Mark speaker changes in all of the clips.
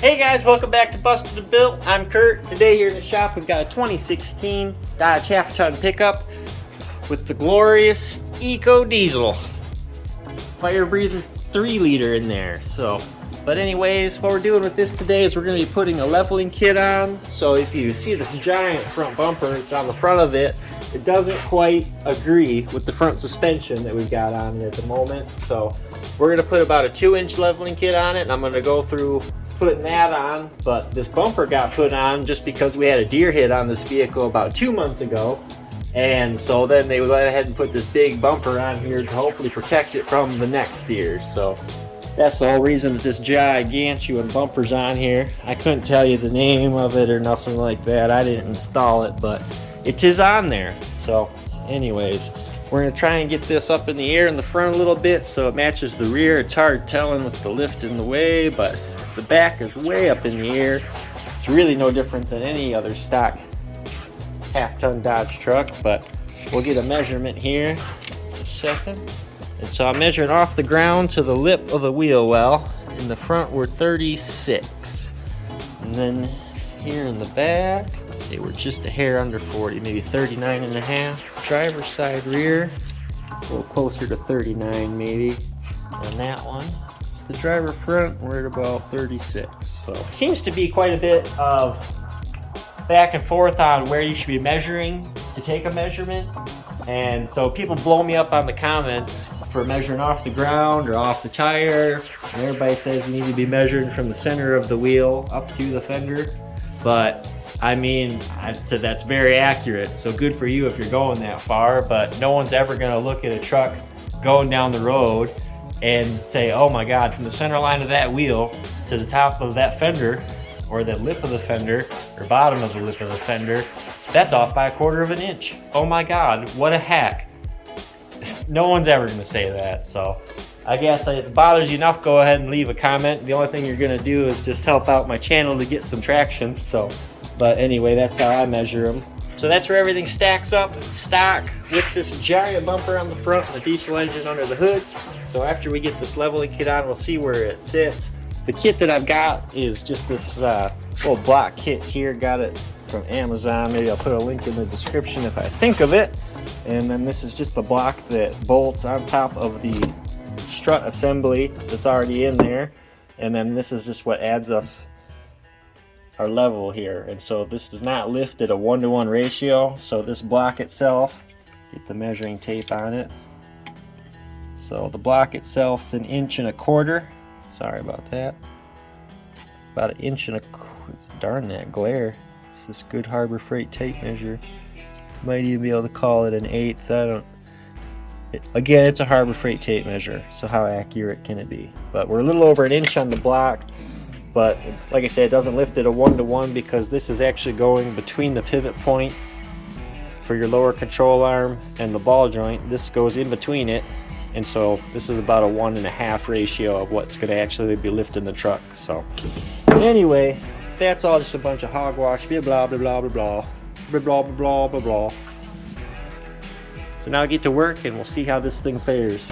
Speaker 1: Hey guys, welcome back to Busted and Built. I'm Kurt. Today here in the shop we've got a 2016 Dodge half-ton pickup with the glorious Ecodiesel. Fire-breathing 3-liter in there. But anyways, what we're doing with this today is we're going to be putting a leveling kit on. So if you see this giant front bumper on the front of it, it doesn't quite agree with the front suspension that we've got on it at the moment. So we're going to put about a 2-inch leveling kit on it, and I'm going to go through putting that on. But this bumper got put on just because we had a deer hit on this vehicle about 2 months ago, and so then they went ahead and put this big bumper on here to hopefully protect it from the next deer. So that's the whole reason that this gigantuan bumper's on here. I couldn't tell you the name of it or nothing like that. I didn't install it, but it is on there. So anyways, we're going to try and get this up in the air in the front a little bit so it matches the rear. It's hard telling with the lift in the way, but the back is way up in the air. It's really no different than any other stock half-ton Dodge truck, but we'll get a measurement here in a second. And so I'm measuring off the ground to the lip of the wheel well. In the front we're 36. And then here in the back, let's see, we're just a hair under 40, maybe 39 and a half. Driver's side rear, a little closer to 39 maybe on that one. The driver front, we're at about 36. So seems to be quite a bit of back and forth on where you should be measuring to take a measurement. And so people blow me up on the comments for measuring off the ground or off the tire. And everybody says you need to be measuring from the center of the wheel up to the fender. But I mean, that's very accurate. So good for you if you're going that far, but no one's ever gonna look at a truck going down the road and say, oh my God, from the center line of that wheel to the top of that fender, or the lip of the fender, or bottom of the lip of the fender, that's off by 1/4 of an inch. Oh my God, what a hack. No one's ever gonna say that. So I guess if it bothers you enough, go ahead and leave a comment. The only thing you're gonna do is just help out my channel to get some traction. But anyway, that's how I measure them. So that's where everything stacks up, stock, with this giant bumper on the front and the diesel engine under the hood. So after we get this leveling kit on, we'll see where it sits. The kit that I've got is just this little block kit here. Got it from Amazon. Maybe I'll put a link in the description if I think of it. And then this is just the block that bolts on top of the strut assembly that's already in there. And then this is just what adds us our level here. And so this does not lift at a 1-to-1 ratio. So this block itself, get the measuring tape on it. So the block itself is 1.25 inches. Sorry about that. About 1.25 inches. Darn that glare. It's this good Harbor Freight tape measure. Might even be able to call it 1/8. Again, it's a Harbor Freight tape measure, so how accurate can it be? But we're a little over 1 inch on the block. But like I said, it doesn't lift at a 1-to-1 because this is actually going between the pivot point for your lower control arm and the ball joint. This goes in between it. And so this is about a 1.5 ratio of what's going to actually be lifting the truck. So anyway, that's all just a bunch of hogwash. Blah, blah, blah, blah, blah, blah, blah, blah, blah, blah. So now I get to work and we'll see how this thing fares.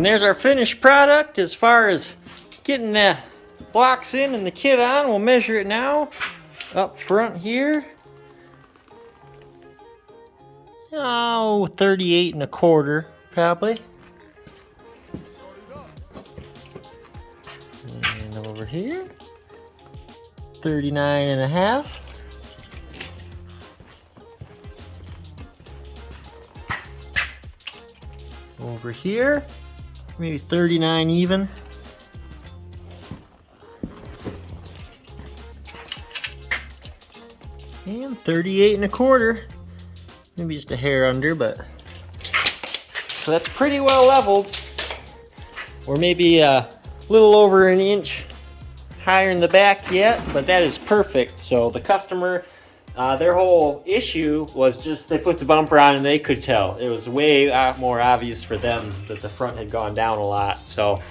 Speaker 1: And there's our finished product. As far as getting the blocks in and the kit on, we'll measure it now. Up front here. Oh, 38 and a quarter, probably. And over here, 39 and a half. Over here, maybe 39 even. And 38 and a quarter. Maybe just a hair under, but. So that's pretty well leveled. Or maybe a little over an inch higher in the back yet, but that is perfect. So the customer, their whole issue was just they put the bumper on and they could tell. It was way more obvious for them that the front had gone down a lot. So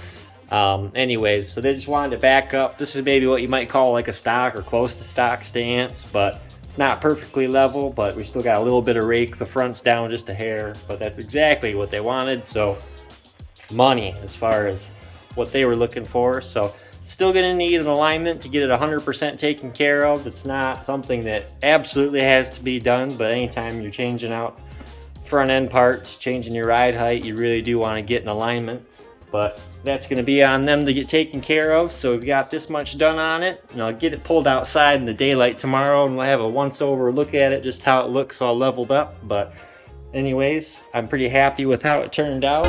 Speaker 1: anyways, so they just wanted to back up. This is maybe what you might call like a stock or close to stock stance, but it's not perfectly level, but we still got a little bit of rake. The front's down just a hair, but that's exactly what they wanted. So money as far as what they were looking for. So still gonna need an alignment to get it 100% taken care of. It's not something that absolutely has to be done, but anytime you're changing out front end parts, changing your ride height, you really do want to get an alignment. But that's going to be on them to get taken care of. So we've got this much done on it, and I'll get it pulled outside in the daylight tomorrow, and we'll have a once over look at it, just how it looks all leveled up. But anyways, I'm pretty happy with how it turned out.